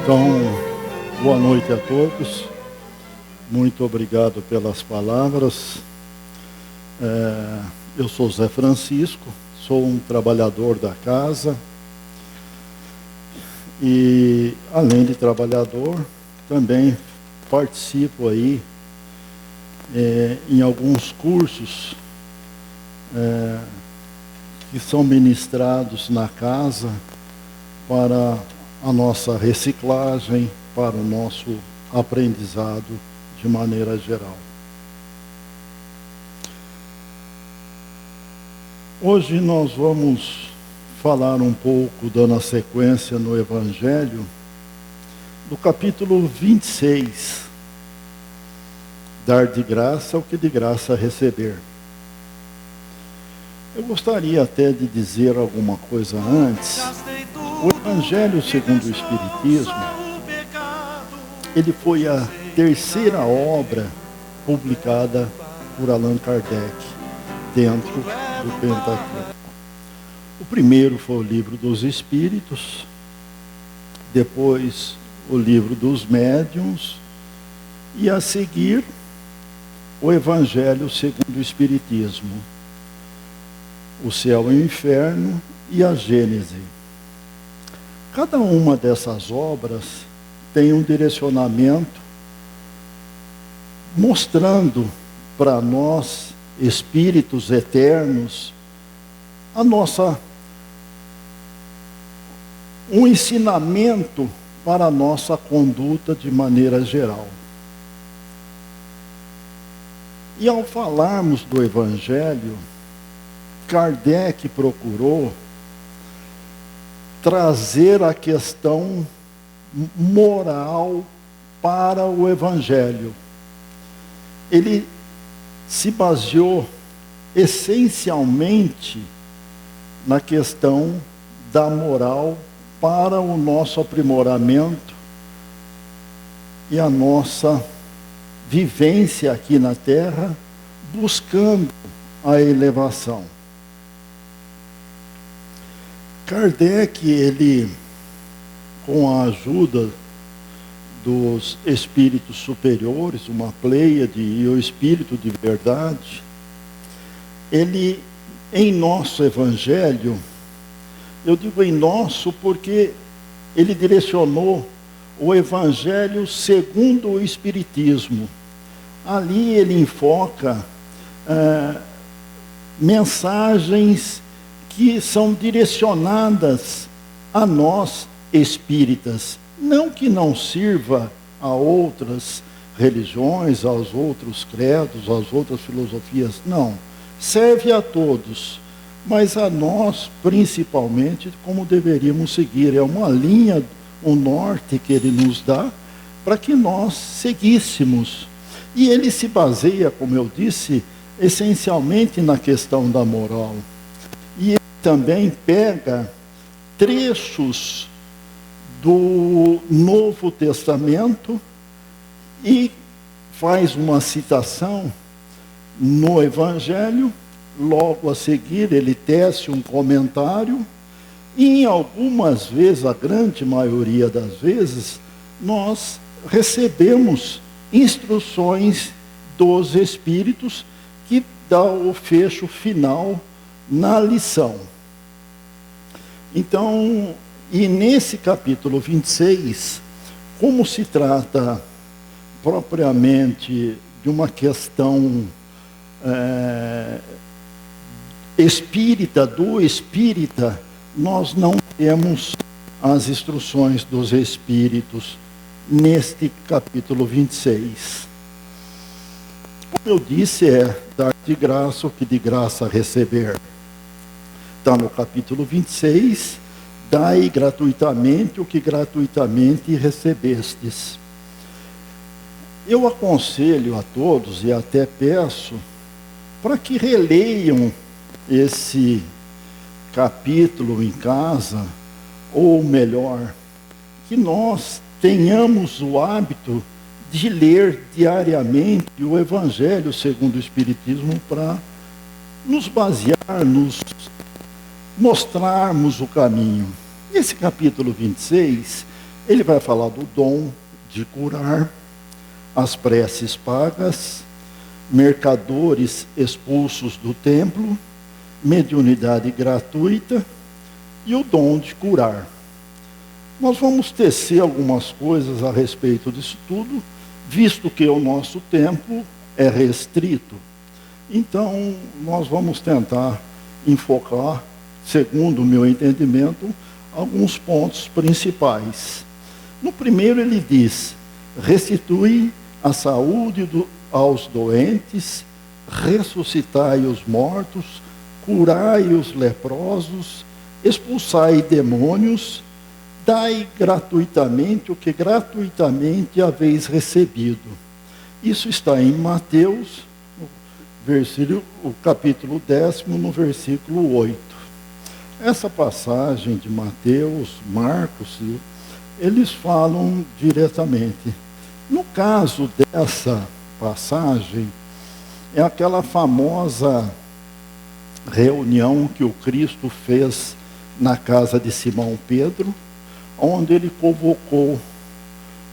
Então, boa noite a todos. Muito obrigado pelas palavras. Eu sou Zé Francisco, sou um trabalhador da casa e, além de trabalhador, também participo aí em alguns cursos que são ministrados na casa para a nossa reciclagem, para o nosso aprendizado de maneira geral. Hoje nós vamos falar um pouco, dando a sequência no Evangelho, do capítulo 26, dar de graça o que de graça receber. Eu gostaria até de dizer alguma coisa antes. O Evangelho segundo o Espiritismo, ele foi a terceira obra publicada por Allan Kardec dentro do Pentateuco. O primeiro foi o Livro dos Espíritos, depois o Livro dos Médiuns e a seguir o Evangelho segundo o Espiritismo, o Céu e o Inferno e a Gênese. Cada uma dessas obras tem um direcionamento mostrando para nós, espíritos eternos, um ensinamento para a nossa conduta de maneira geral. E ao falarmos do Evangelho, Kardec procurou trazer a questão moral para o Evangelho. Ele se baseou essencialmente na questão da moral para o nosso aprimoramento e a nossa vivência aqui na Terra, buscando a elevação. Kardec, ele, com a ajuda dos espíritos superiores, uma Pleiade e o Espírito de Verdade, ele, em nosso Evangelho, eu digo em nosso porque ele direcionou o Evangelho segundo o Espiritismo. Ali ele enfoca mensagens que são direcionadas a nós espíritas. Não que não sirva a outras religiões, aos outros credos, às outras filosofias, não. Serve a todos, mas a nós, principalmente, como deveríamos seguir. É uma linha, um norte que ele nos dá, para que nós seguíssemos. E ele se baseia, como eu disse, essencialmente na questão da moral. E ele também pega trechos do Novo Testamento e faz uma citação no Evangelho. Logo a seguir ele tece um comentário e em algumas vezes, a grande maioria das vezes, nós recebemos instruções dos Espíritos que dá o fecho final na lição. Então, e nesse capítulo 26, como se trata propriamente de uma questão espírita, do espírita, nós não temos as instruções dos espíritos neste capítulo 26. Como eu disse, é dar de graça o que de graça receber. Está no capítulo 26, dai gratuitamente o que gratuitamente recebestes. Eu aconselho a todos e até peço para que releiam esse capítulo em casa, ou melhor, que nós tenhamos o hábito de ler diariamente o Evangelho segundo o Espiritismo para nos basear, nos mostrarmos o caminho. Esse capítulo 26, Ele vai falar do dom de curar, as preces pagas, mercadores expulsos do templo, mediunidade gratuita e o dom de curar. Nós vamos tecer algumas coisas a respeito disso tudo, visto que o nosso tempo é restrito. Então, nós vamos tentar enfocar, segundo o meu entendimento, alguns pontos principais. No primeiro ele diz: restitui a saúde aos doentes, ressuscitai os mortos, curai os leprosos, expulsai demônios, dai gratuitamente o que gratuitamente haveis recebido. Isso está em Mateus, o capítulo 10, no versículo 8. Essa passagem de Mateus, Marcos, eles falam diretamente. No caso dessa passagem, é aquela famosa reunião que o Cristo fez na casa de Simão Pedro, onde ele convocou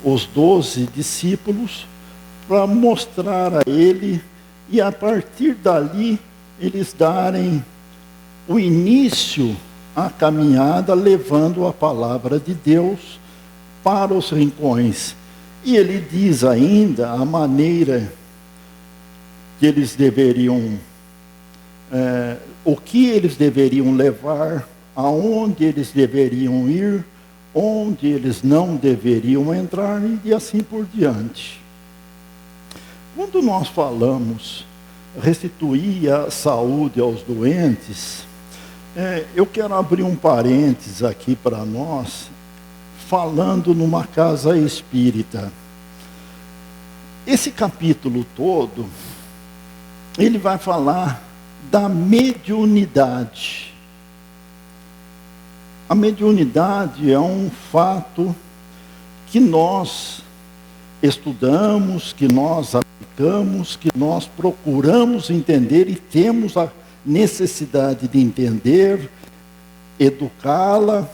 os 12 discípulos para mostrar a ele, e a partir dali eles darem o início à caminhada, levando a palavra de Deus para os rincões. E ele diz ainda a maneira que eles deveriam, o que eles deveriam levar, aonde eles deveriam ir, onde eles não deveriam entrar e assim por diante. Quando nós falamos restituir a saúde aos doentes, eu quero abrir um parênteses aqui para nós, falando numa casa espírita. Esse capítulo todo, ele vai falar da mediunidade. A mediunidade é um fato que nós estudamos, que nós aplicamos, que nós procuramos entender e temos a necessidade de entender, educá-la,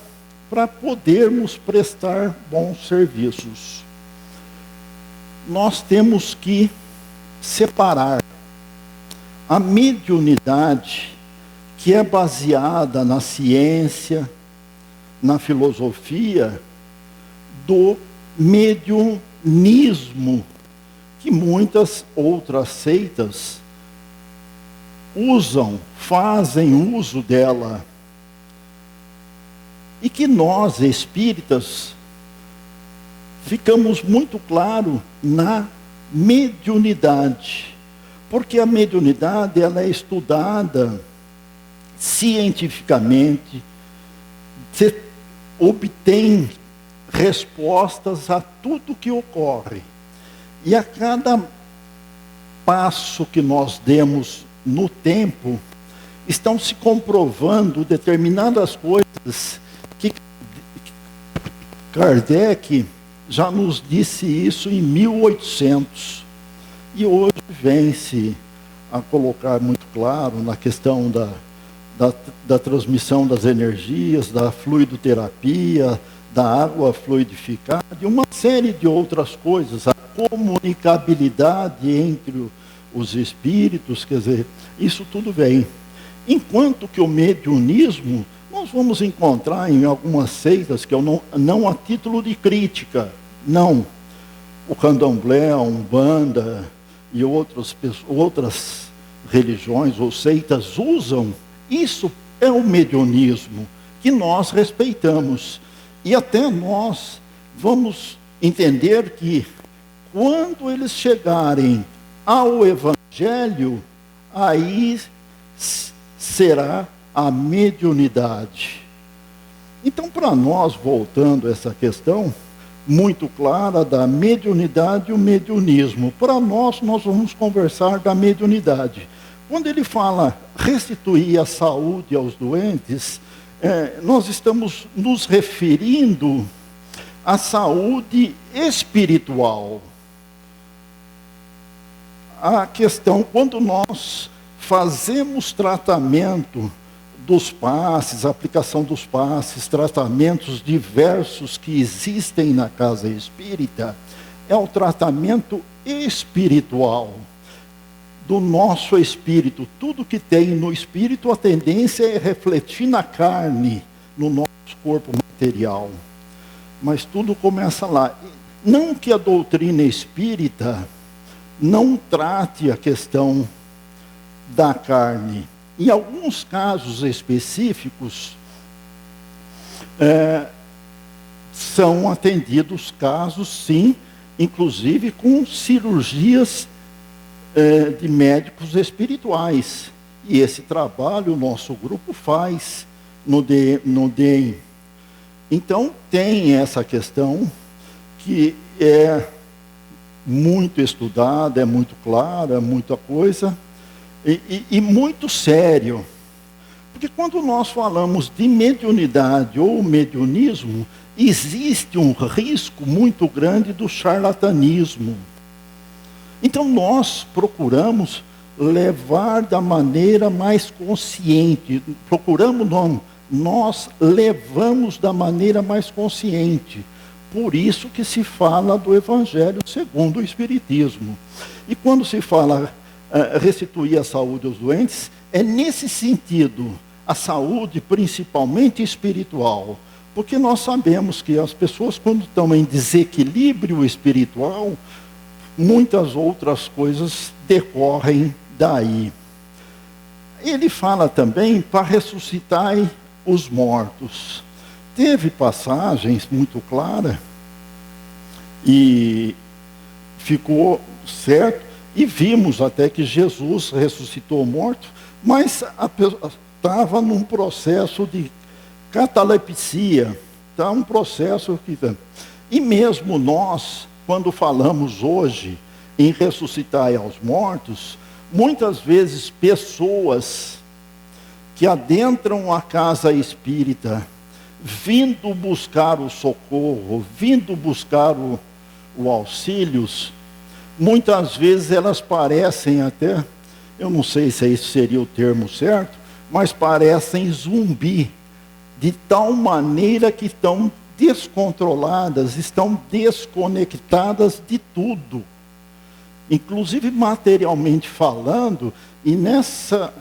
para podermos prestar bons serviços. Nós temos que separar a mediunidade, que é baseada na ciência, na filosofia, do mediunismo, que muitas outras seitas fazem uso dela. E que nós, espíritas, ficamos muito claro na mediunidade. Porque a mediunidade, ela é estudada cientificamente, você obtém respostas a tudo que ocorre. E a cada passo que nós demos no tempo, estão se comprovando determinadas coisas que Kardec já nos disse isso em 1800. E hoje vem-se a colocar muito claro na questão da transmissão das energias, da fluidoterapia, da água fluidificada e uma série de outras coisas, a comunicabilidade entre os espíritos, quer dizer, isso tudo vem. Enquanto que o mediunismo, nós vamos encontrar em algumas seitas, que eu não a título de crítica, não. O candomblé, a umbanda e outras religiões ou seitas usam, isso é o mediunismo que nós respeitamos. E até nós vamos entender que quando eles chegarem ao Evangelho, aí será a mediunidade. Então, para nós, voltando a essa questão muito clara da mediunidade e o mediunismo, para nós vamos conversar da mediunidade. Quando ele fala restituir a saúde aos doentes, nós estamos nos referindo à saúde espiritual. A questão, quando nós fazemos tratamento dos passes, aplicação dos passes, tratamentos diversos que existem na casa espírita, é o tratamento espiritual do nosso espírito. Tudo que tem no espírito, a tendência é refletir na carne, no nosso corpo material. Mas tudo começa lá. Não que a doutrina espírita não trate a questão da carne. Em alguns casos específicos, são atendidos casos, sim, inclusive com cirurgias de médicos espirituais. E esse trabalho o nosso grupo faz no DEM. Então, tem essa questão que é muito estudada, é muito clara, é muita coisa, e muito sério. Porque quando nós falamos de mediunidade ou mediunismo, existe um risco muito grande do charlatanismo. Então nós procuramos levar da maneira mais consciente. Nós levamos da maneira mais consciente. Por isso que se fala do Evangelho segundo o Espiritismo. E quando se fala restituir a saúde aos doentes, é nesse sentido, a saúde principalmente espiritual. Porque nós sabemos que as pessoas, quando estão em desequilíbrio espiritual, muitas outras coisas decorrem daí. Ele fala também para ressuscitar os mortos. Teve passagens muito claras e ficou certo, e vimos até que Jesus ressuscitou o morto, mas a pessoa estava num processo de catalepsia, está um processo que... E mesmo nós, quando falamos hoje em ressuscitar aos mortos, muitas vezes pessoas que adentram a casa espírita, vindo buscar o socorro, vindo buscar o auxílios, muitas vezes elas parecem até, eu não sei se esse seria o termo certo, mas parecem zumbi, de tal maneira que estão descontroladas, estão desconectadas de tudo, inclusive materialmente falando. E nessa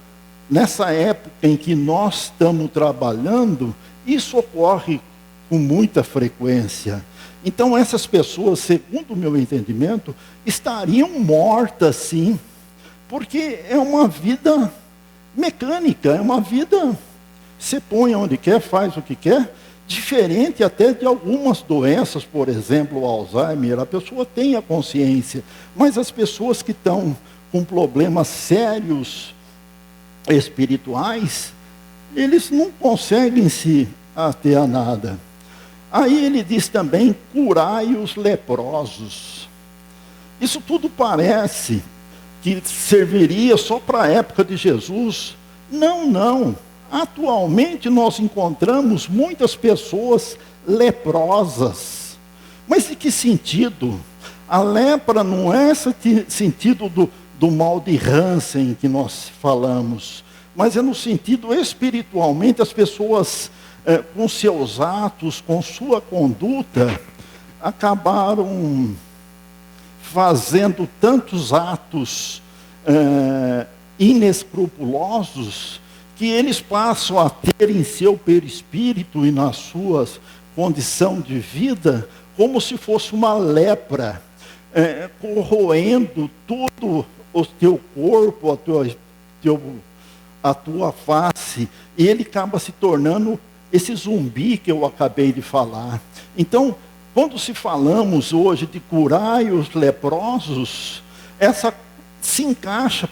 época em que nós estamos trabalhando, isso ocorre com muita frequência. Então essas pessoas, segundo o meu entendimento, estariam mortas sim, porque é uma vida mecânica, é uma vida, você põe onde quer, faz o que quer, diferente até de algumas doenças, por exemplo, o Alzheimer. A pessoa tem a consciência, mas as pessoas que estão com problemas sérios espirituais, eles não conseguem se ater a nada. Aí ele diz também, curai os leprosos. Isso tudo parece que serviria só para a época de Jesus. Não. Atualmente nós encontramos muitas pessoas leprosas. Mas em que sentido? A lepra não é esse sentido do mal de Hansen que nós falamos, mas é no sentido espiritualmente, as pessoas com seus atos, com sua conduta, acabaram fazendo tantos atos inescrupulosos, que eles passam a ter em seu perispírito e na sua condição de vida, como se fosse uma lepra, corroendo todo o teu corpo, a tua face, e ele acaba se tornando esse zumbi que eu acabei de falar. Então, quando se falamos hoje de curar os leprosos, essa se encaixa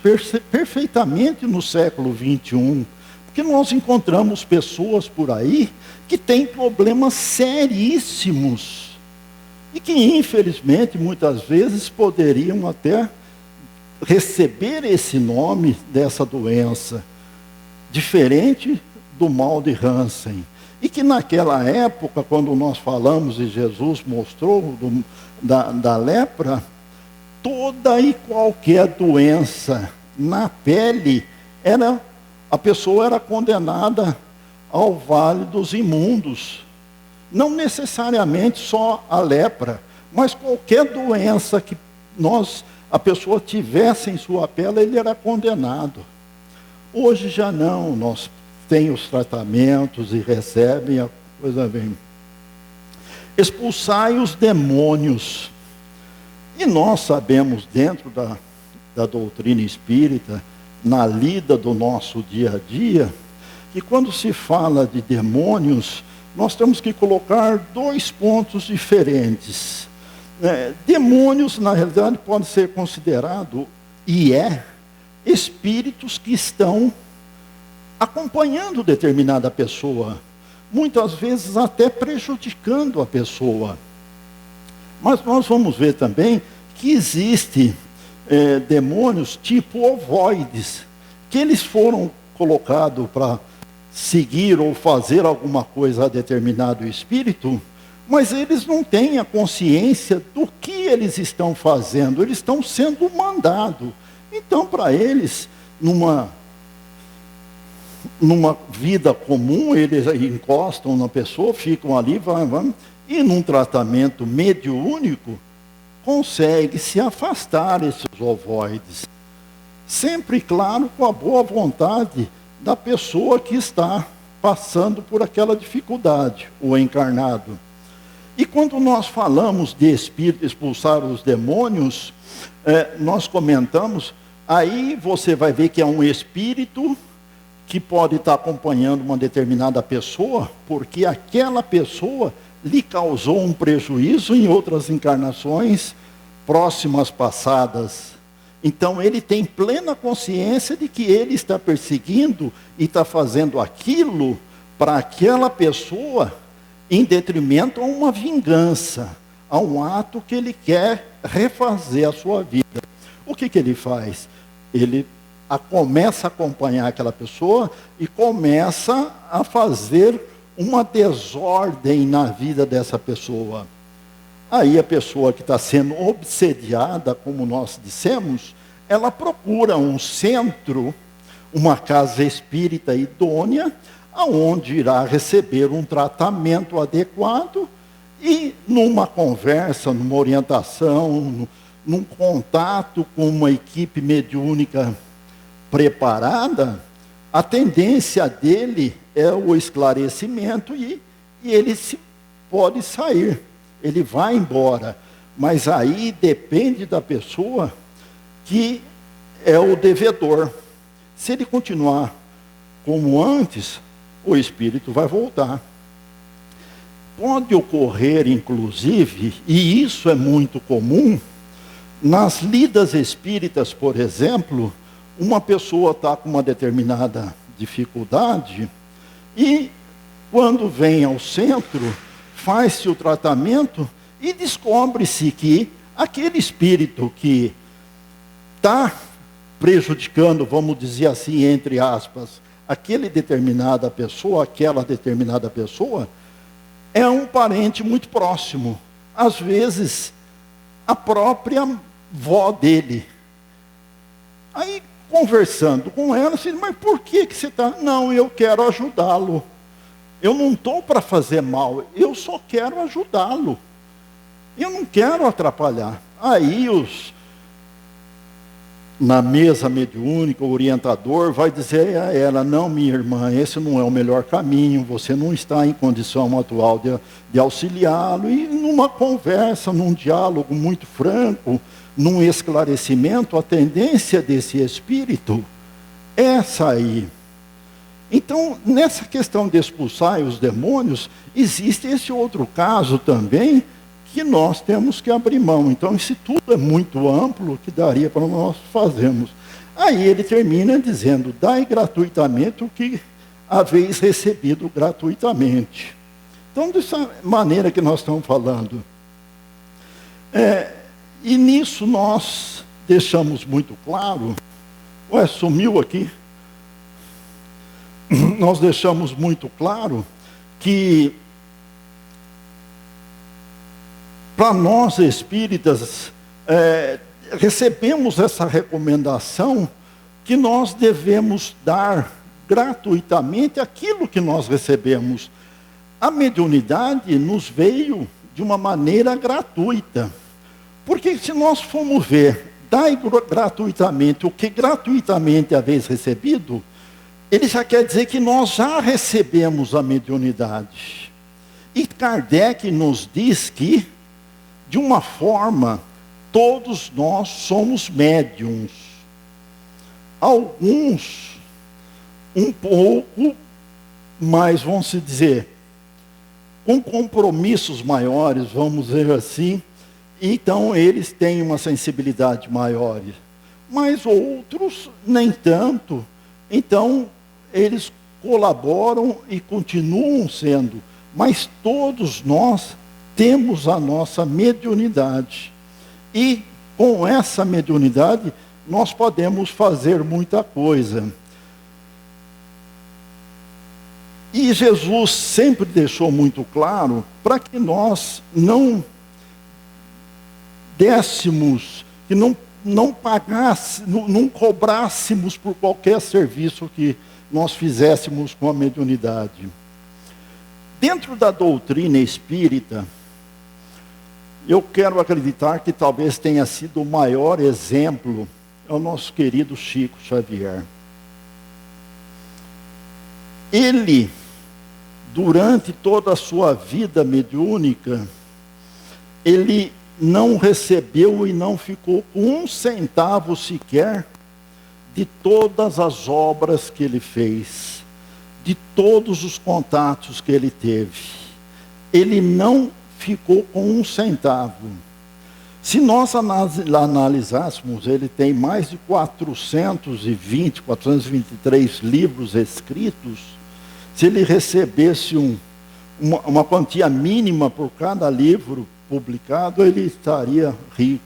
perfeitamente no século 21, porque nós encontramos pessoas por aí que têm problemas seríssimos, e que infelizmente muitas vezes poderiam até receber esse nome dessa doença, diferente do mal de Hansen. E que naquela época, quando nós falamos e Jesus mostrou da lepra, toda e qualquer doença na pele era a pessoa era condenada ao vale dos imundos. Não necessariamente só a lepra, mas qualquer doença que a pessoa tivesse em sua pele, ele era condenado. Hoje já não, nós temos os tratamentos e recebem, a coisa vem. Expulsai os demônios. E nós sabemos, dentro da doutrina espírita, na lida do nosso dia a dia, que quando se fala de demônios, nós temos que colocar 2 pontos diferentes. Demônios, na realidade, pode ser considerado, e espíritos que estão acompanhando determinada pessoa, muitas vezes até prejudicando a pessoa. Mas nós vamos ver também que existe demônios tipo ovoides, que eles foram colocados para seguir ou fazer alguma coisa a determinado espírito, mas eles não têm a consciência do que eles estão fazendo, eles estão sendo mandados. Então, para eles, numa vida comum, eles encostam na pessoa, ficam ali, vão, e num tratamento mediúnico, consegue se afastar esses ovoides. Sempre, claro, com a boa vontade da pessoa que está passando por aquela dificuldade, o encarnado. E quando nós falamos de espírito expulsar os demônios, nós comentamos, aí você vai ver que é um espírito que pode estar acompanhando uma determinada pessoa, porque aquela pessoa lhe causou um prejuízo em outras encarnações próximas, passadas. Então ele tem plena consciência de que ele está perseguindo e está fazendo aquilo para aquela pessoa em detrimento a uma vingança, a um ato que ele quer refazer a sua vida. O que ele faz? Ele começa a acompanhar aquela pessoa e começa a fazer uma desordem na vida dessa pessoa. Aí a pessoa que está sendo obsediada, como nós dissemos, ela procura um centro, uma casa espírita idônea, aonde irá receber um tratamento adequado e numa conversa, numa orientação, num contato com uma equipe mediúnica preparada, a tendência dele é o esclarecimento e ele pode sair, ele vai embora. Mas aí depende da pessoa que é o devedor. Se ele continuar como antes, o espírito vai voltar. Pode ocorrer, inclusive, e isso é muito comum, nas lidas espíritas, por exemplo, uma pessoa está com uma determinada dificuldade e, quando vem ao centro, faz-se o tratamento e descobre-se que aquele espírito que está prejudicando, vamos dizer assim, entre aspas, aquela determinada pessoa, é um parente muito próximo. Às vezes, a própria vó dele. Aí, conversando com ela, assim, mas por que você está? Não, eu quero ajudá-lo. Eu não estou para fazer mal, eu só quero ajudá-lo. Eu não quero atrapalhar. Aí na mesa mediúnica, o orientador vai dizer a ela, não, minha irmã, esse não é o melhor caminho, você não está em condição atual de auxiliá-lo. E numa conversa, num diálogo muito franco, num esclarecimento, a tendência desse espírito é sair. Então, nessa questão de expulsar os demônios, existe esse outro caso também, que nós temos que abrir mão. Então, isso tudo é muito amplo, que daria para nós fazermos. Aí ele termina dizendo, dai gratuitamente o que haveis recebido gratuitamente. Então, dessa maneira que nós estamos falando. E nisso nós deixamos muito claro, sumiu aqui, nós deixamos muito claro que para nós espíritas, recebemos essa recomendação que nós devemos dar gratuitamente aquilo que nós recebemos. A mediunidade nos veio de uma maneira gratuita. Porque se nós formos ver, dai gratuitamente o que gratuitamente haveis recebido, ele já quer dizer que nós já recebemos a mediunidade. E Kardec nos diz que, de uma forma, todos nós somos médiuns. Alguns, um pouco, mas vamos se dizer, com compromissos maiores, vamos dizer assim, então eles têm uma sensibilidade maior. Mas outros, nem tanto. Então, eles colaboram e continuam sendo. Mas todos nós temos a nossa mediunidade. E com essa mediunidade, nós podemos fazer muita coisa. E Jesus sempre deixou muito claro para que nós não dessemos, que não pagássemos, não cobrássemos por qualquer serviço que nós fizéssemos com a mediunidade. Dentro da doutrina espírita, eu quero acreditar que talvez tenha sido o maior exemplo, é o nosso querido Chico Xavier. Ele, durante toda a sua vida mediúnica, ele não recebeu e não ficou com um centavo sequer de todas as obras que ele fez, de todos os contatos que ele teve. Ele não ficou com um centavo. Se nós analisássemos, ele tem mais de 423 livros escritos. Se ele recebesse uma quantia mínima por cada livro publicado, ele estaria rico.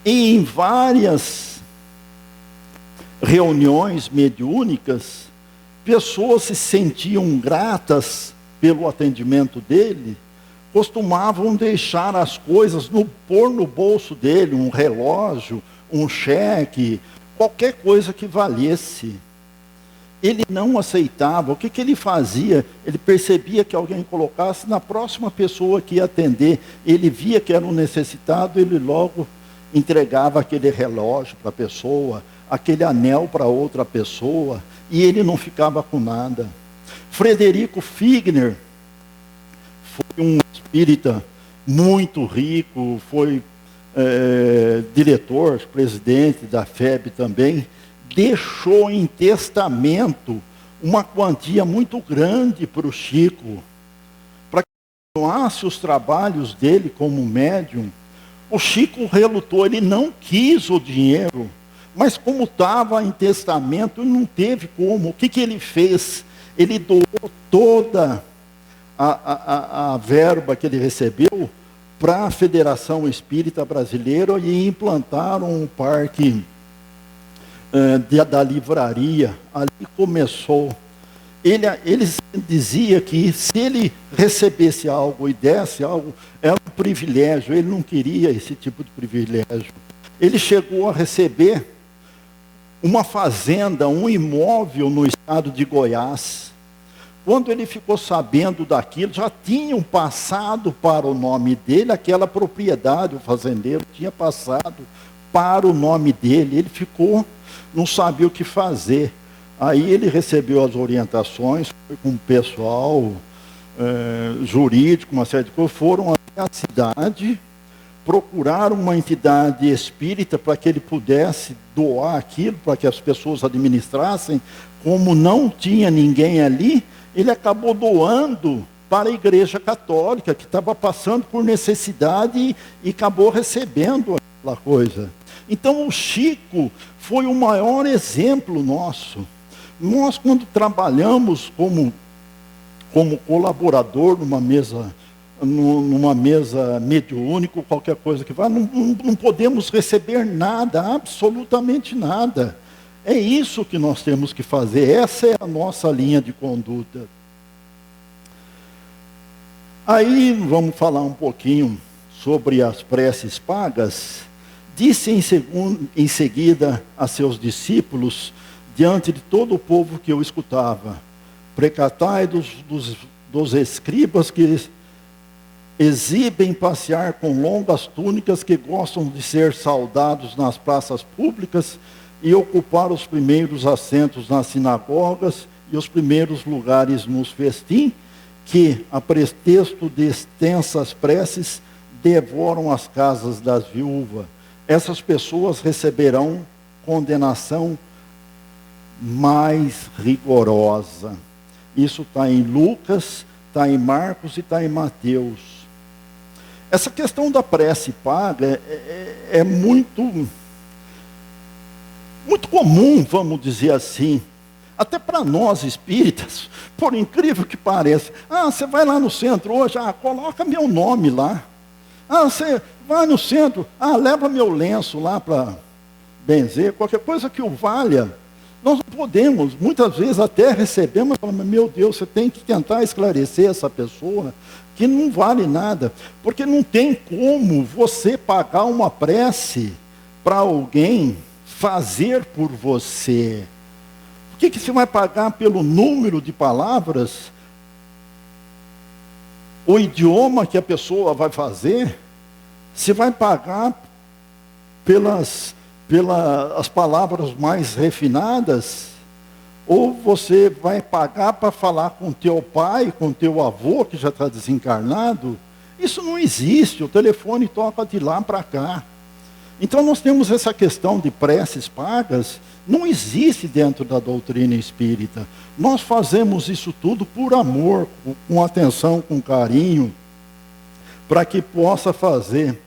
E em várias reuniões mediúnicas, pessoas se sentiam gratas pelo atendimento dele, costumavam deixar as coisas, pôr no bolso dele um relógio, um cheque, qualquer coisa que valesse. Ele não aceitava. O que ele fazia? Ele percebia que alguém colocasse na próxima pessoa que ia atender. Ele via que era um necessitado, ele logo entregava aquele relógio para a pessoa, aquele anel para outra pessoa, e ele não ficava com nada. Frederico Figner foi um espírita muito rico, foi diretor, presidente da FEB também. Deixou em testamento uma quantia muito grande para o Chico, para que continuasse os trabalhos dele como médium. O Chico relutou, ele não quis o dinheiro, mas como estava em testamento, não teve como. O que ele fez? Ele doou toda a verba que ele recebeu para a Federação Espírita Brasileira e implantaram um parque da livraria. Ali começou. Ele dizia que se ele recebesse algo e desse algo, era um privilégio. Ele não queria esse tipo de privilégio. Ele chegou a receber uma fazenda, um imóvel no estado de Goiás. Quando ele ficou sabendo daquilo, já tinham passado para o nome dele aquela propriedade, o fazendeiro tinha passado para o nome dele. Ele ficou, não sabia o que fazer. Aí ele recebeu as orientações, foi com o pessoal jurídico, uma série de coisas, foram até a cidade, procuraram uma entidade espírita para que ele pudesse doar aquilo, para que as pessoas administrassem. Como não tinha ninguém ali, ele acabou doando para a Igreja Católica, que estava passando por necessidade e acabou recebendo aquela coisa. Então o Chico foi o maior exemplo nosso. Nós, quando trabalhamos como colaborador numa mesa mediúnica, qualquer coisa que vá, não podemos receber nada, absolutamente nada. É isso que nós temos que fazer, essa é a nossa linha de conduta. Aí vamos falar um pouquinho sobre as preces pagas. Disse em seguida a seus discípulos: diante de todo o povo que eu escutava: precatai dos escribas que exibem passear com longas túnicas, que gostam de ser saudados nas praças públicas e ocupar os primeiros assentos nas sinagogas e os primeiros lugares nos festim, que, a pretexto de extensas preces, devoram as casas das viúvas. Essas pessoas receberão condenação mais rigorosa. Isso está em Lucas, está em Marcos e está em Mateus. Essa questão da prece paga é muito comum, vamos dizer assim, até para nós espíritas, por incrível que pareça. Você vai lá no centro hoje, coloca meu nome lá. Você vai no centro, leva meu lenço lá para benzer, qualquer coisa que o valha. Nós não podemos, muitas vezes até recebemos, mas meu Deus, você tem que tentar esclarecer essa pessoa, que não vale nada, porque não tem como você pagar uma prece para alguém fazer por você. Por que você vai pagar pelo número de palavras, o idioma que a pessoa vai fazer? Você vai pagar pelas as palavras mais refinadas? Ou você vai pagar para falar com teu pai, com teu avô, que já está desencarnado? Isso não existe, o telefone toca de lá para cá. Então nós temos essa questão de preces pagas, não existe dentro da doutrina espírita. Nós fazemos isso tudo por amor, com atenção, com carinho, para que possa fazer.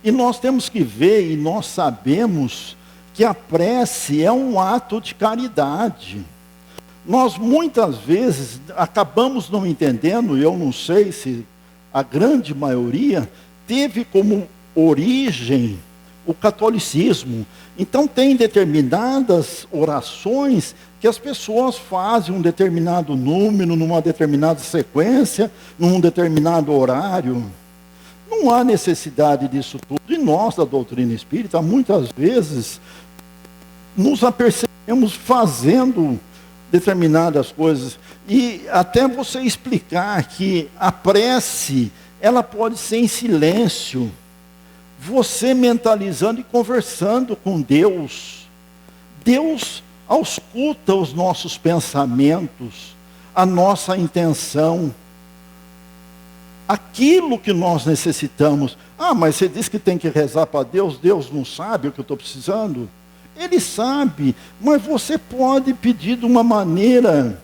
E nós temos que ver, e nós sabemos, que a prece é um ato de caridade. Nós muitas vezes acabamos não entendendo, eu não sei se a grande maioria, teve como origem o catolicismo. Então tem determinadas orações que as pessoas fazem um determinado número, numa determinada sequência, num determinado horário. Não há necessidade disso tudo. E nós, da doutrina espírita, muitas vezes nos apercebemos fazendo determinadas coisas. E até você explicar que a prece, ela pode ser em silêncio. Você mentalizando e conversando com Deus. Deus ausculta os nossos pensamentos, a nossa intenção, aquilo que nós necessitamos. Mas você diz que tem que rezar para Deus, Deus não sabe o que eu estou precisando? Ele sabe, mas você pode pedir de uma maneira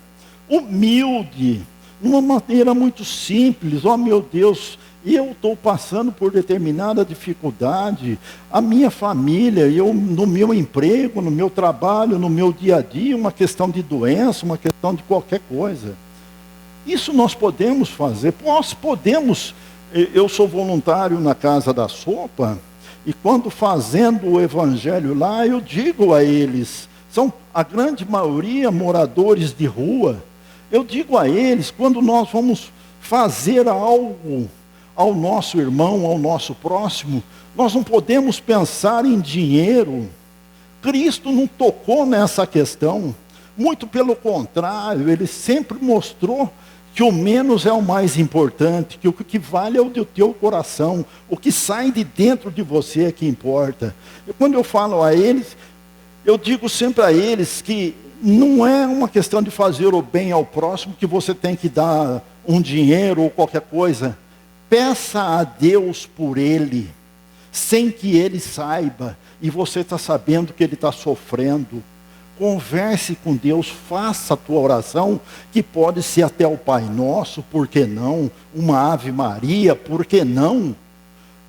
humilde, de uma maneira muito simples. Meu Deus, eu estou passando por determinada dificuldade, a minha família, no meu emprego, no meu trabalho, no meu dia a dia, uma questão de doença, uma questão de qualquer coisa. Isso nós podemos fazer, eu sou voluntário na Casa da Sopa, e quando fazendo o evangelho lá, eu digo a eles, são a grande maioria moradores de rua, eu digo a eles, quando nós vamos fazer algo ao nosso irmão, ao nosso próximo, nós não podemos pensar em dinheiro. Cristo não tocou nessa questão, muito pelo contrário, ele sempre mostrou que o menos é o mais importante, que o que vale é o do teu coração, o que sai de dentro de você é que importa. E quando eu falo a eles, eu digo sempre a eles que não é uma questão de fazer o bem ao próximo, que você tem que dar um dinheiro ou qualquer coisa. Peça a Deus por ele, sem que ele saiba, e você está sabendo que ele está sofrendo. Converse com Deus, faça a tua oração, que pode ser até o Pai Nosso, por que não? Uma Ave Maria, por que não?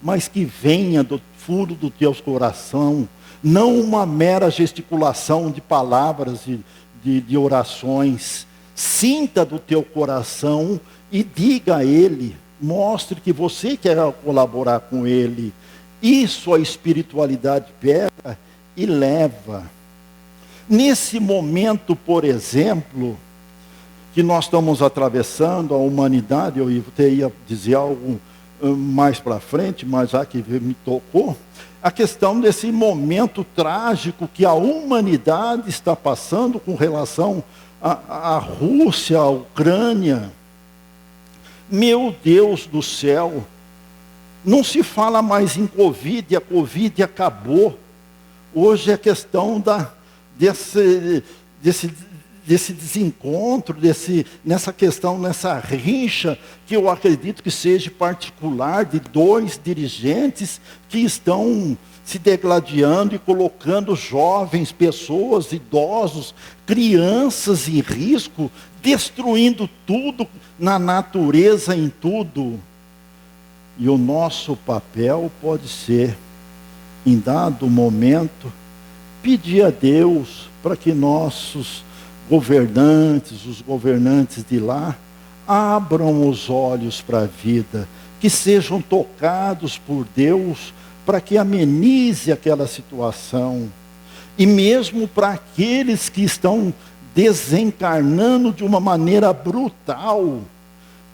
Mas que venha do fundo do teu coração, não uma mera gesticulação de palavras, de orações. Sinta do teu coração e diga a Ele, mostre que você quer colaborar com Ele. Isso a espiritualidade pega e leva. Nesse momento, por exemplo, que nós estamos atravessando, a humanidade, eu ia dizer algo mais para frente, mas já que me tocou, a questão desse momento trágico que a humanidade está passando com relação à Rússia, à Ucrânia. Meu Deus do céu, não se fala mais em Covid, a Covid acabou. Hoje é questão desse desencontro, nessa questão, nessa rixa, que eu acredito que seja particular de dois dirigentes que estão se degladiando e colocando jovens, pessoas, idosos, crianças em risco, destruindo tudo na natureza, em tudo. E o nosso papel pode ser, em dado momento, pedir a Deus para que nossos governantes, os governantes de lá, abram os olhos para a vida, que sejam tocados por Deus para que amenize aquela situação. E mesmo para aqueles que estão desencarnando de uma maneira brutal,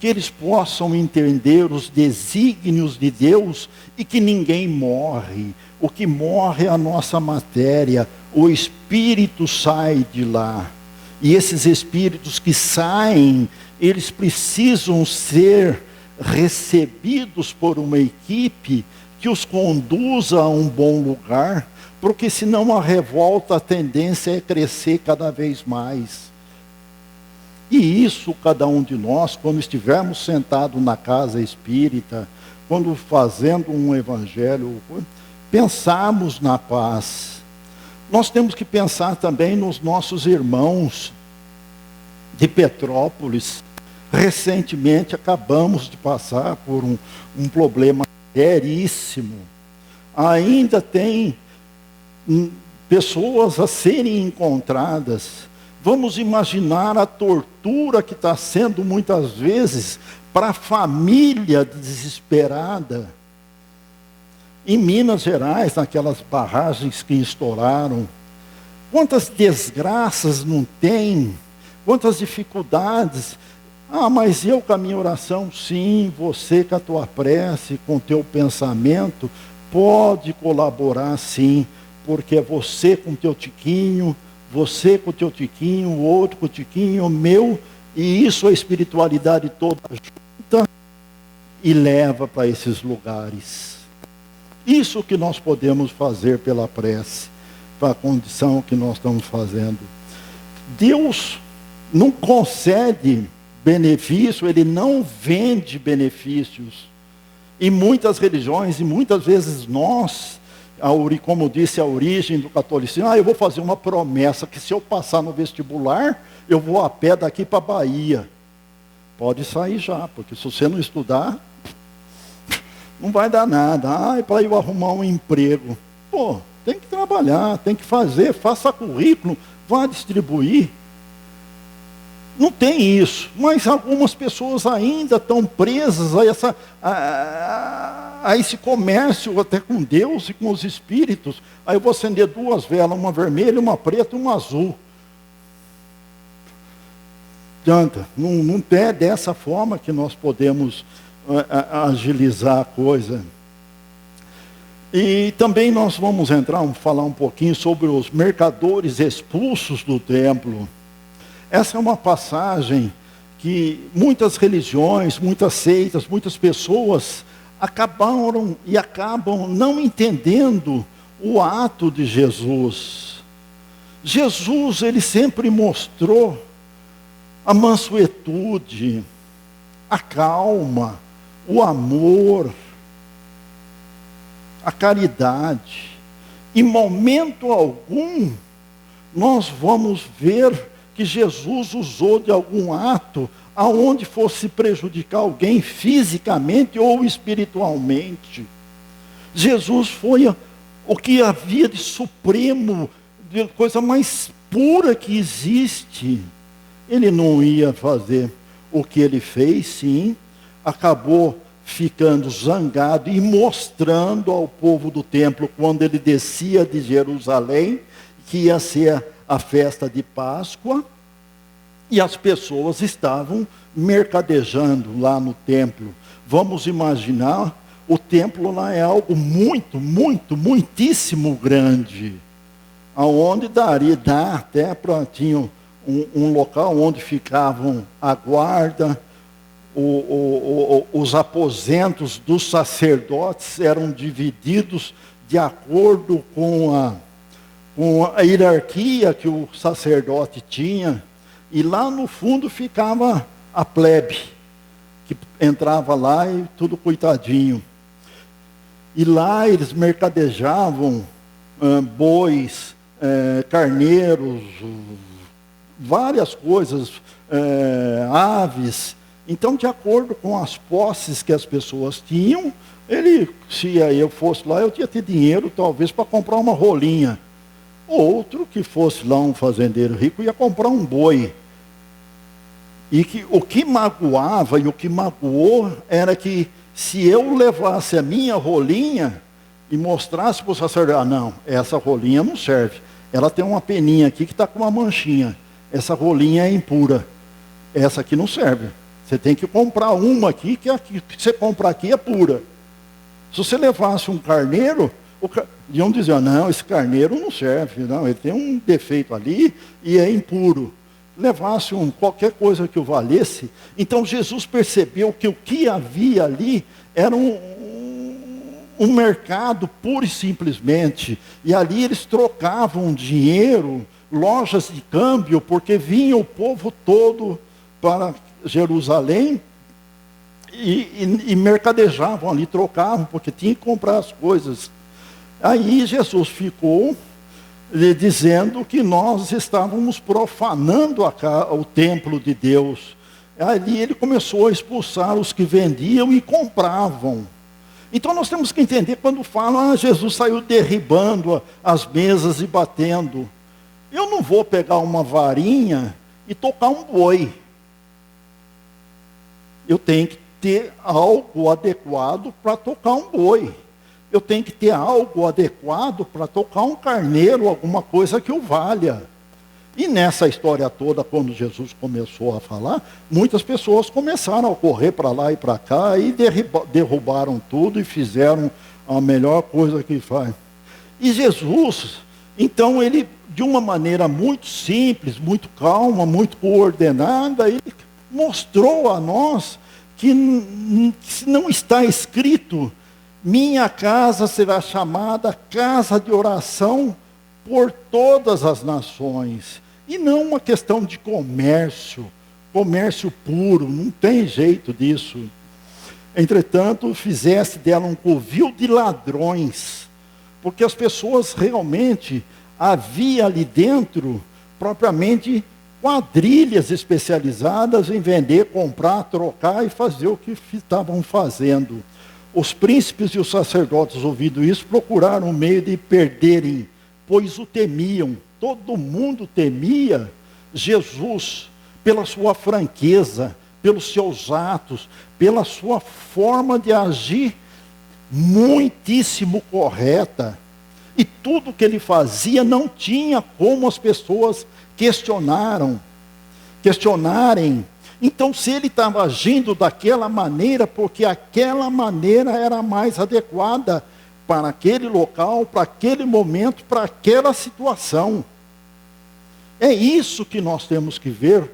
que eles possam entender os desígnios de Deus e que ninguém morre. O que morre é a nossa matéria, o espírito sai de lá. E esses espíritos que saem, eles precisam ser recebidos por uma equipe que os conduza a um bom lugar, porque senão a revolta, a tendência é crescer cada vez mais. E isso cada um de nós, quando estivermos sentados na casa espírita, quando fazendo um evangelho, pensarmos na paz. Nós temos que pensar também nos nossos irmãos de Petrópolis. Recentemente acabamos de passar por um problema seríssimo. Ainda tem pessoas a serem encontradas. Vamos imaginar a tortura que está sendo muitas vezes para a família desesperada. Em Minas Gerais, naquelas barragens que estouraram, quantas desgraças não tem, quantas dificuldades. Ah, mas eu com a minha oração, sim, você com a tua prece, com o teu pensamento, pode colaborar sim, porque é você com o teu tiquinho, você com o teu tiquinho, o outro com o tiquinho, o meu, e isso a espiritualidade toda junta e leva para esses lugares. Isso que nós podemos fazer pela prece, para a condição que nós estamos fazendo. Deus não concede benefício, Ele não vende benefícios. Em muitas religiões, e muitas vezes nós, como disse a origem do catolicismo, eu vou fazer uma promessa, que se eu passar no vestibular, eu vou a pé daqui para a Bahia. Pode sair já, porque se você não estudar, não vai dar nada. Para eu arrumar um emprego. Pô, tem que trabalhar, tem que fazer, faça currículo, vá distribuir. Não tem isso, mas algumas pessoas ainda estão presas a esse comércio até com Deus e com os espíritos. Aí eu vou acender 2 velas, uma vermelha, uma preta e uma azul. Adianta, não é dessa forma que nós podemos agilizar a coisa. E também nós vamos falar um pouquinho sobre os mercadores expulsos do templo. Essa é uma passagem que muitas religiões, muitas seitas, muitas pessoas acabam não entendendo o ato de Jesus. Jesus, ele sempre mostrou a mansuetude, a calma, o amor, a caridade. Em momento algum, nós vamos ver que Jesus usou de algum ato aonde fosse prejudicar alguém fisicamente ou espiritualmente. Jesus foi o que havia de supremo, de coisa mais pura que existe. Ele não ia fazer o que ele fez, sim, acabou ficando zangado e mostrando ao povo do templo, quando ele descia de Jerusalém, que ia ser a festa de Páscoa, e as pessoas estavam mercadejando lá no templo. vamos imaginar, o templo lá é algo muitíssimo grande, aonde dá até para tinha um local onde ficavam a guarda, os aposentos dos sacerdotes eram divididos de acordo com a hierarquia que o sacerdote tinha, e lá no fundo ficava a plebe, que entrava lá e tudo coitadinho. E lá eles mercadejavam bois, carneiros, várias coisas, aves. Então, de acordo com as posses que as pessoas tinham, se eu fosse lá, eu ia ter dinheiro talvez para comprar uma rolinha. Outro que fosse lá um fazendeiro rico ia comprar um boi. E o que magoava e o que magoou era que se eu levasse a minha rolinha e mostrasse para o sacerdote, não, essa rolinha não serve. Ela tem uma peninha aqui que está com uma manchinha. Essa rolinha é impura. Essa aqui não serve. Você tem que comprar uma aqui, que você comprar aqui é pura. Se você levasse um carneiro, iam dizer, não, esse carneiro não serve, não, ele tem um defeito ali e é impuro. Levasse qualquer coisa que o valesse. Então Jesus percebeu que o que havia ali era um mercado puro e simplesmente. E ali eles trocavam dinheiro, lojas de câmbio, porque vinha o povo todo para Jerusalém e mercadejavam ali, trocavam, porque tinha que comprar as coisas. Aí Jesus ficou dizendo que nós estávamos profanando o templo de Deus. Ali ele começou a expulsar os que vendiam e compravam. Então nós temos que entender quando falam, Jesus saiu derribando as mesas e batendo. Eu não vou pegar uma varinha e tocar um boi. Eu tenho que ter algo adequado para tocar um boi. Eu tenho que ter algo adequado para tocar um carneiro, alguma coisa que o valha. E nessa história toda, quando Jesus começou a falar, muitas pessoas começaram a correr para lá e para cá e derrubaram tudo e fizeram a melhor coisa que faz. E Jesus, então, ele, de uma maneira muito simples, muito calma, muito coordenada, ele mostrou a nós que não está escrito: minha casa será chamada casa de oração por todas as nações. E não uma questão de comércio puro, não tem jeito disso. Entretanto, fizesse dela um covil de ladrões, porque as pessoas realmente, havia ali dentro, propriamente, quadrilhas especializadas em vender, comprar, trocar e fazer o que estavam fazendo. Os príncipes e os sacerdotes, ouvindo isso, procuraram um meio de perderem, pois o temiam. Todo mundo temia Jesus pela sua franqueza, pelos seus atos, pela sua forma de agir muitíssimo correta. E tudo que ele fazia não tinha como as pessoas questionarem. Então, se ele estava agindo daquela maneira, porque aquela maneira era a mais adequada para aquele local, para aquele momento, para aquela situação. É isso que nós temos que ver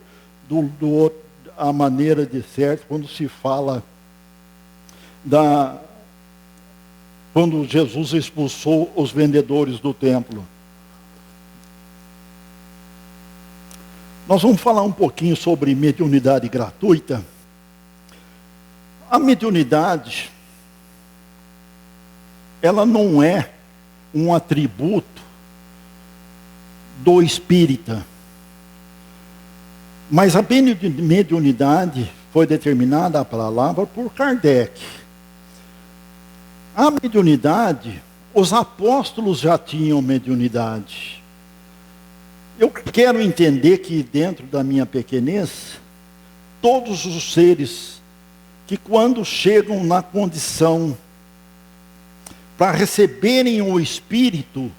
a maneira de certo, quando se fala quando Jesus expulsou os vendedores do templo. Nós vamos falar um pouquinho sobre mediunidade gratuita. A mediunidade, ela não é um atributo do espírita. Mas a mediunidade foi determinada a palavra por Kardec. A mediunidade, os apóstolos já tinham mediunidade. Eu quero entender que dentro da minha pequenez, todos os seres que quando chegam na condição para receberem o Espírito,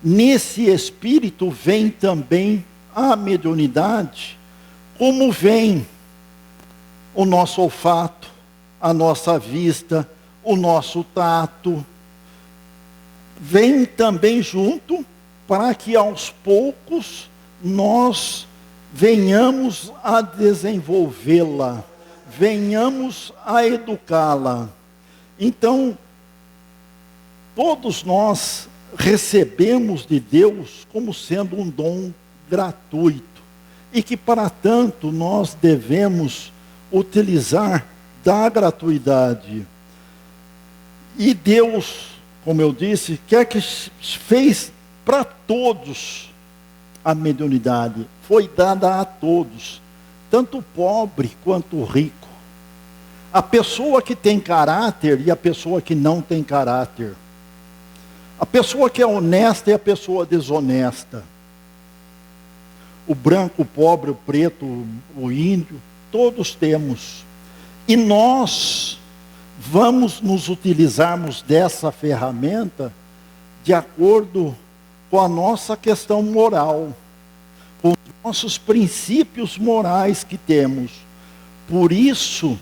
nesse Espírito vem também a mediunidade, como vem o nosso olfato, a nossa vista, o nosso tato. Vem também junto para que aos poucos nós venhamos a desenvolvê-la, venhamos a educá-la. Então, todos nós recebemos de Deus como sendo um dom gratuito, e que para tanto nós devemos utilizar da gratuidade. E Deus, como eu disse, quer que fez para todos a mediunidade, foi dada a todos, tanto o pobre quanto o rico, a pessoa que tem caráter e a pessoa que não tem caráter, a pessoa que é honesta e a pessoa desonesta, o branco, o pobre, o preto, o índio, todos temos. E nós vamos nos utilizarmos dessa ferramenta de acordo com a nossa questão moral, com os nossos princípios morais que temos. Por isso,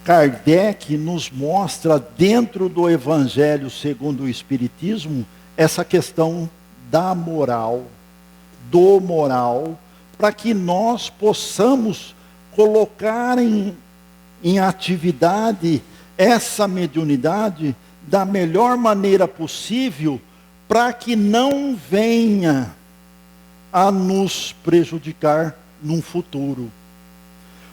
Kardec nos mostra dentro do Evangelho segundo o Espiritismo essa questão da moral, do moral, para que nós possamos colocar em atividade essa mediunidade da melhor maneira possível, para que não venha a nos prejudicar num futuro.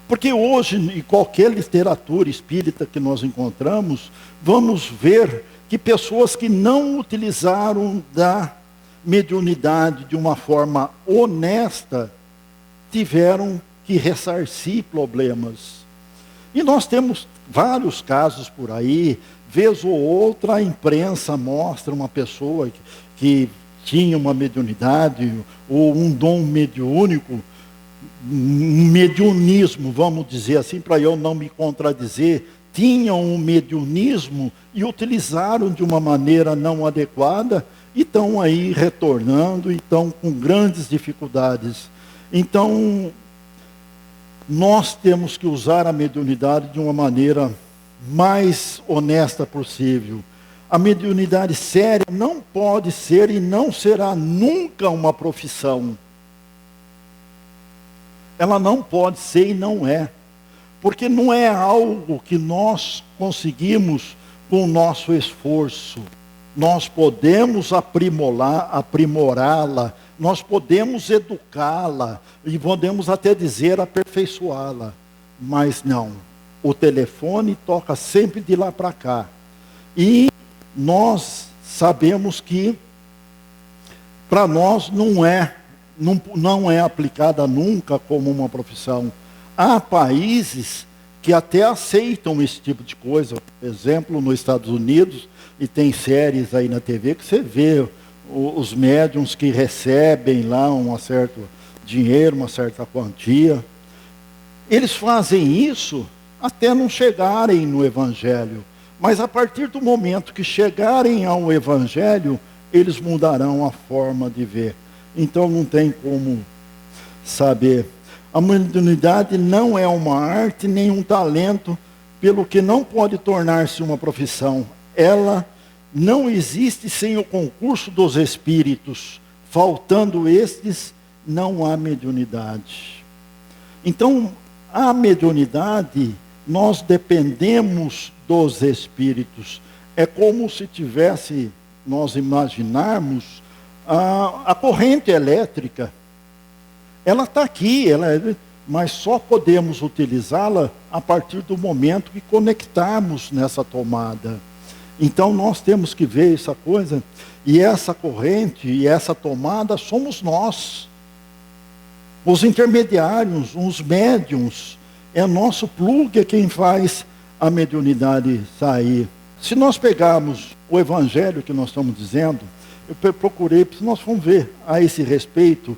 Porque hoje, em qualquer literatura espírita que nós encontramos, vamos ver que pessoas que não utilizaram da mediunidade de uma forma honesta, tiveram que ressarcir problemas. E nós temos vários casos por aí, vez ou outra a imprensa mostra uma pessoa que tinha uma mediunidade, ou um dom mediúnico, um mediunismo, vamos dizer assim, para eu não me contradizer, tinham um mediunismo e utilizaram de uma maneira não adequada, e estão aí retornando, e estão com grandes dificuldades. Então, nós temos que usar a mediunidade de uma maneira mais honesta possível. A mediunidade séria não pode ser e não será nunca uma profissão. Ela não pode ser e não é. Porque não é algo que nós conseguimos com o nosso esforço. Nós podemos aprimorá-la, nós podemos educá-la, e podemos até dizer aperfeiçoá-la. Mas não, o telefone toca sempre de lá para cá. E nós sabemos que para nós não é aplicada nunca como uma profissão. Há países que até aceitam esse tipo de coisa. Por exemplo, nos Estados Unidos, e tem séries aí na TV que você vê os médiuns que recebem lá um certo dinheiro, uma certa quantia. Eles fazem isso até não chegarem no Evangelho. Mas a partir do momento que chegarem ao Evangelho, eles mudarão a forma de ver. Então não tem como saber. A mediunidade não é uma arte nem um talento, pelo que não pode tornar-se uma profissão. Ela não existe sem o concurso dos espíritos. Faltando estes, não há mediunidade. Então, a mediunidade, nós dependemos dos espíritos. É como se tivesse, nós imaginarmos, a corrente elétrica. Ela está aqui, mas só podemos utilizá-la a partir do momento que conectarmos nessa tomada. Então nós temos que ver essa coisa, e essa corrente e essa tomada somos nós. Os intermediários, os médiums, é nosso plug, é quem faz a mediunidade sair. Se nós pegarmos o Evangelho que nós estamos dizendo, eu procurei, se nós formos ver a esse respeito,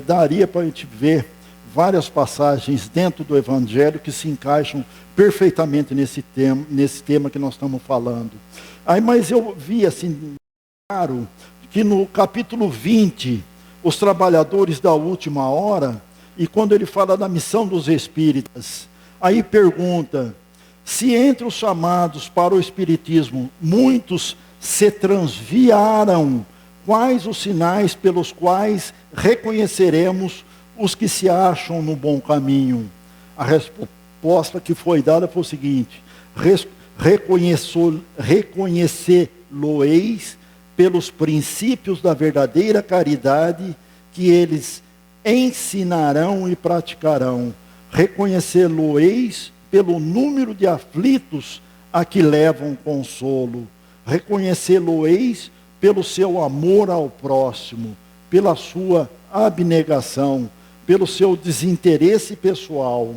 daria para a gente ver várias passagens dentro do Evangelho que se encaixam perfeitamente nesse tema que nós estamos falando. Mas eu vi assim, claro, que no capítulo 20, os trabalhadores da última hora, e quando ele fala da missão dos espíritas, Aí pergunta: se entre os chamados para o Espiritismo muitos se transviaram, quais os sinais pelos quais reconheceremos os que se acham no bom caminho? A resposta que foi dada foi o seguinte: reconhecê-lo-eis pelos princípios da verdadeira caridade que eles ensinarão e praticarão. Reconhecê-lo-eis pelo número de aflitos a que levam consolo. Reconhecê-lo-eis pelo seu amor ao próximo, pela sua abnegação, pelo seu desinteresse pessoal.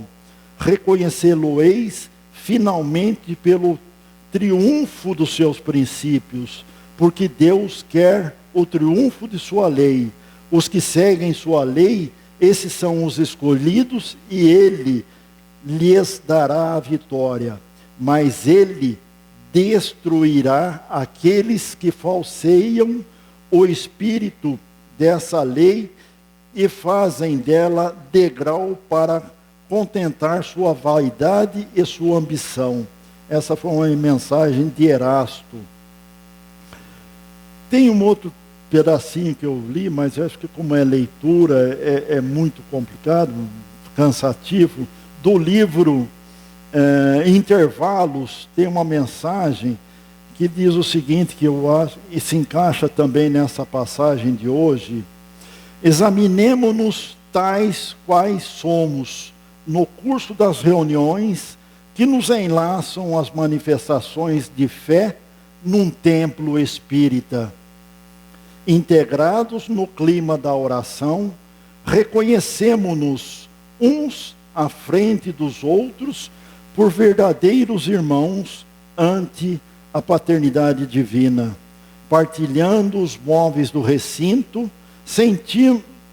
Reconhecê-lo-eis finalmente pelo triunfo dos seus princípios, porque Deus quer o triunfo de sua lei. Os que seguem sua lei, esses são os escolhidos, e Ele lhes dará a vitória. Mas Ele destruirá aqueles que falseiam o espírito dessa lei e fazem dela degrau para contentar sua vaidade e sua ambição. Essa foi uma mensagem de Erasto. Tem um outro pedacinho que eu li, mas eu acho que como é leitura, é muito complicado, cansativo. Do livro Intervalos, tem uma mensagem que diz o seguinte, que eu acho, e se encaixa também nessa passagem de hoje: examinemo-nos tais quais somos, no curso das reuniões que nos enlaçam as manifestações de fé num templo espírita. Integrados no clima da oração, reconhecemo-nos uns à frente dos outros por verdadeiros irmãos ante a paternidade divina. Partilhando os móveis do recinto,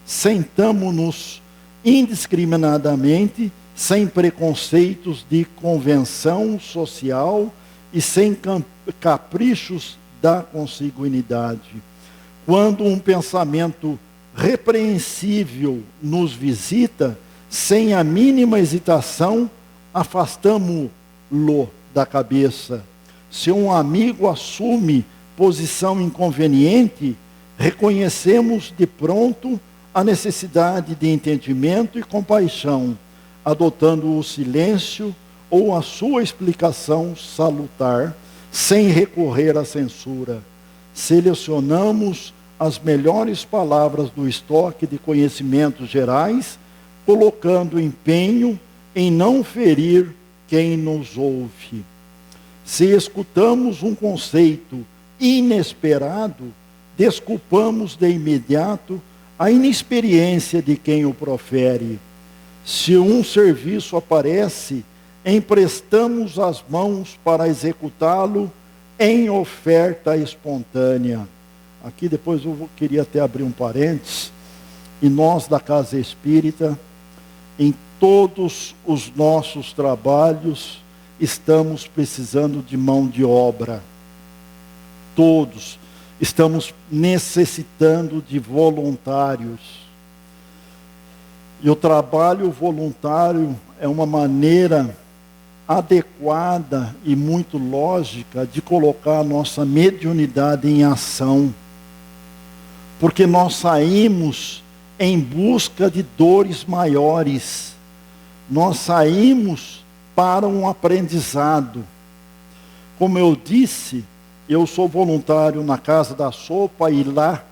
sentamo-nos indiscriminadamente, sem preconceitos de convenção social e sem caprichos da consanguinidade. Quando um pensamento repreensível nos visita, sem a mínima hesitação, afastamo-lo da cabeça. Se um amigo assume posição inconveniente, reconhecemos de pronto a necessidade de entendimento e compaixão, adotando o silêncio ou a sua explicação salutar, sem recorrer à censura. Selecionamos as melhores palavras do estoque de conhecimentos gerais, colocando empenho em não ferir quem nos ouve. Se escutamos um conceito inesperado, desculpamos de imediato a inexperiência de quem o profere. Se um serviço aparece, emprestamos as mãos para executá-lo em oferta espontânea. Aqui depois eu queria até abrir um parênteses. E nós da Casa Espírita, em todos os nossos trabalhos, estamos precisando de mão de obra. Todos estamos necessitando de voluntários. E o trabalho voluntário é uma maneira adequada e muito lógica de colocar a nossa mediunidade em ação. Porque nós saímos em busca de dores maiores. Nós saímos para um aprendizado. Como eu disse, eu sou voluntário na Casa da Sopa e lá,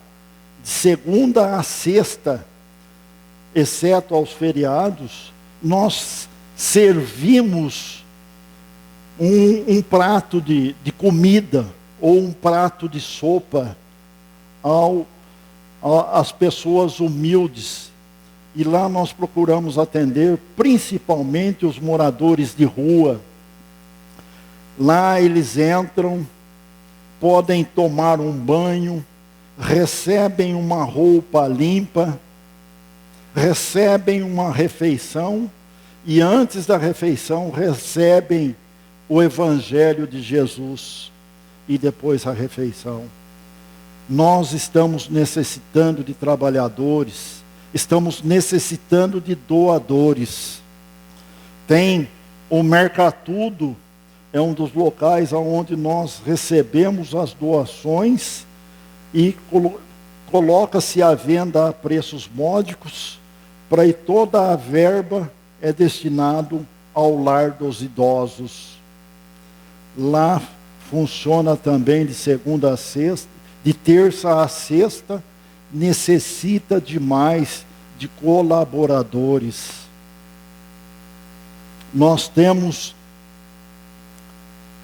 de segunda a sexta, exceto aos feriados, nós servimos um prato de comida ou um prato de sopa às pessoas humildes. E lá nós procuramos atender principalmente os moradores de rua. Lá eles entram, podem tomar um banho, recebem uma roupa limpa, recebem uma refeição e antes da refeição recebem o Evangelho de Jesus e depois a refeição. Nós estamos necessitando de trabalhadores, estamos necessitando de doadores. Tem O Mercatudo é um dos locais onde nós recebemos as doações e coloca-se à venda a preços módicos, para e toda a verba é destinado ao lar dos idosos. Lá funciona também de segunda a sexta, de terça a sexta, necessita demais de colaboradores. Nós temos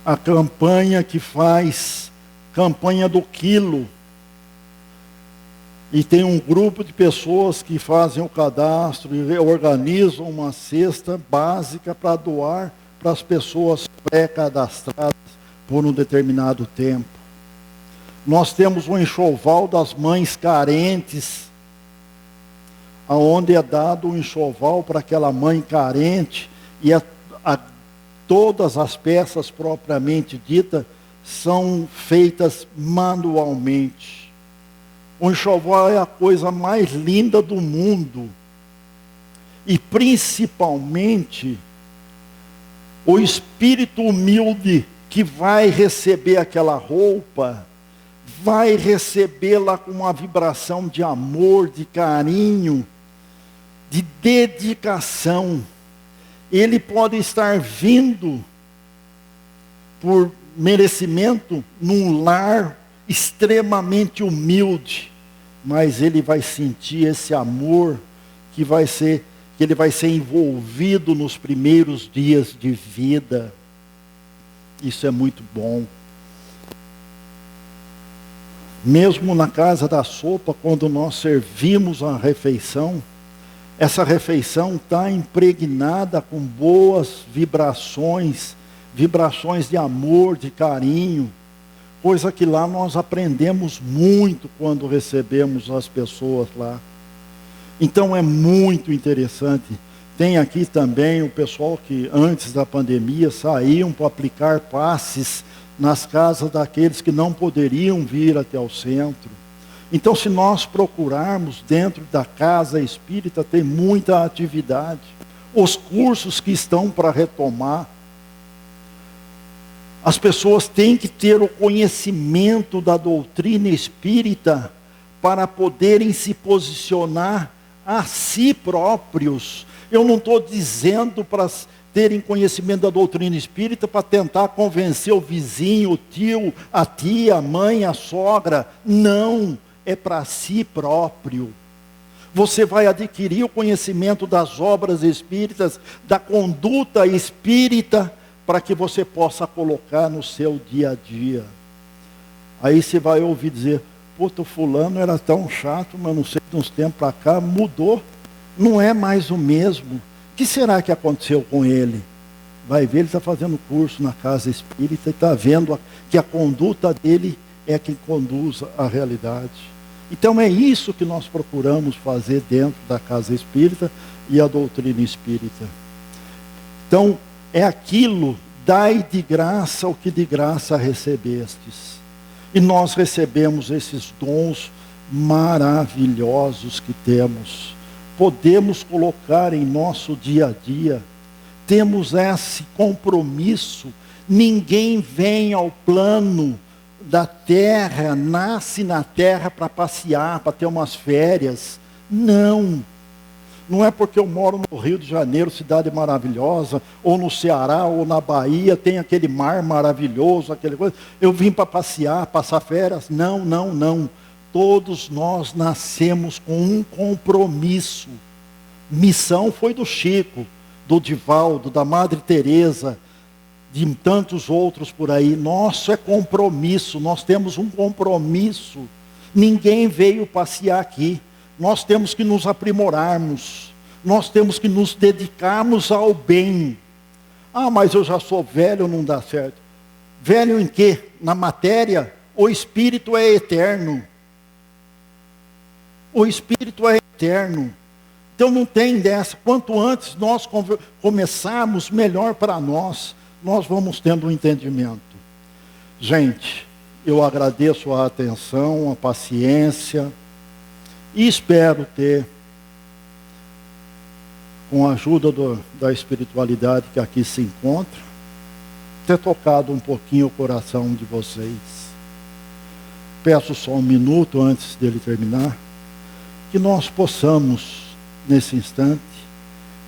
a campanha que faz, campanha do quilo, e tem um grupo de pessoas que fazem o cadastro e organizam uma cesta básica para doar para as pessoas pré-cadastradas por um determinado tempo. Nós temos o enxoval das mães carentes, aonde é dado um enxoval para aquela mãe carente, e todas as peças propriamente ditas são feitas manualmente. O enxoval é a coisa mais linda do mundo. E principalmente, o espírito humilde que vai receber aquela roupa, vai recebê-la com uma vibração de amor, de carinho, de dedicação. Ele pode estar vindo por merecimento num lar extremamente humilde, mas ele vai sentir esse amor que ele vai ser envolvido nos primeiros dias de vida. Isso é muito bom. Mesmo na casa da sopa, quando nós servimos a refeição, essa refeição está impregnada com boas vibrações de amor, de carinho, coisa que lá nós aprendemos muito quando recebemos as pessoas lá. Então é muito interessante. Tem aqui também o pessoal que antes da pandemia saíam para aplicar passes nas casas daqueles que não poderiam vir até o centro. Então, se nós procurarmos dentro da casa espírita, tem muita atividade. Os cursos que estão para retomar. As pessoas têm que ter o conhecimento da doutrina espírita para poderem se posicionar a si próprios. Eu não estou dizendo para terem conhecimento da doutrina espírita para tentar convencer o vizinho, o tio, a tia, a mãe, a sogra. Não. É para si próprio. Você vai adquirir o conhecimento das obras espíritas, da conduta espírita, para que você possa colocar no seu dia a dia. Aí você vai ouvir dizer, puta, o fulano era tão chato, mas não sei, de uns tempos para cá mudou. Não é mais o mesmo. O que será que aconteceu com ele? Vai ver, ele está fazendo curso na casa espírita e está vendo que a conduta dele é quem conduz à realidade. Então é isso que nós procuramos fazer dentro da casa espírita e a doutrina espírita. Então é aquilo, dai de graça o que de graça recebestes. E nós recebemos esses dons maravilhosos que temos. Podemos colocar em nosso dia a dia. Temos esse compromisso. Ninguém vem ao plano da terra, nasce na terra para passear, para ter umas férias. Não. Não é porque eu moro no Rio de Janeiro, cidade maravilhosa, ou no Ceará, ou na Bahia, tem aquele mar maravilhoso, aquele coisa. Eu vim para passear, passar férias. Não, não, não. Todos nós nascemos com um compromisso. Missão foi do Chico, do Divaldo, da Madre Teresa, de tantos outros por aí. Nosso é compromisso, nós temos um compromisso. Ninguém veio passear aqui. Nós temos que nos aprimorarmos. Nós temos que nos dedicarmos ao bem. Ah, mas eu já sou velho, não dá certo. Velho em quê? Na matéria? O espírito é eterno. O espírito é eterno. Então não tem dessa. Quanto antes nós começarmos, melhor para nós. Nós vamos tendo um entendimento. Gente, eu agradeço a atenção, a paciência e espero ter com a ajuda da espiritualidade que aqui se encontra, ter tocado um pouquinho o coração de vocês. Peço só um minuto antes dele terminar, que nós possamos, nesse instante,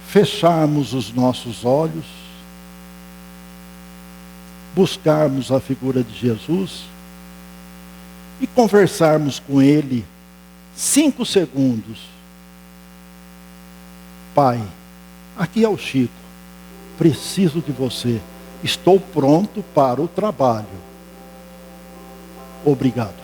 fecharmos os nossos olhos, buscarmos a figura de Jesus e conversarmos com Ele 5 segundos. Pai, aqui é o Chico, preciso de você, estou pronto para o trabalho. Obrigado.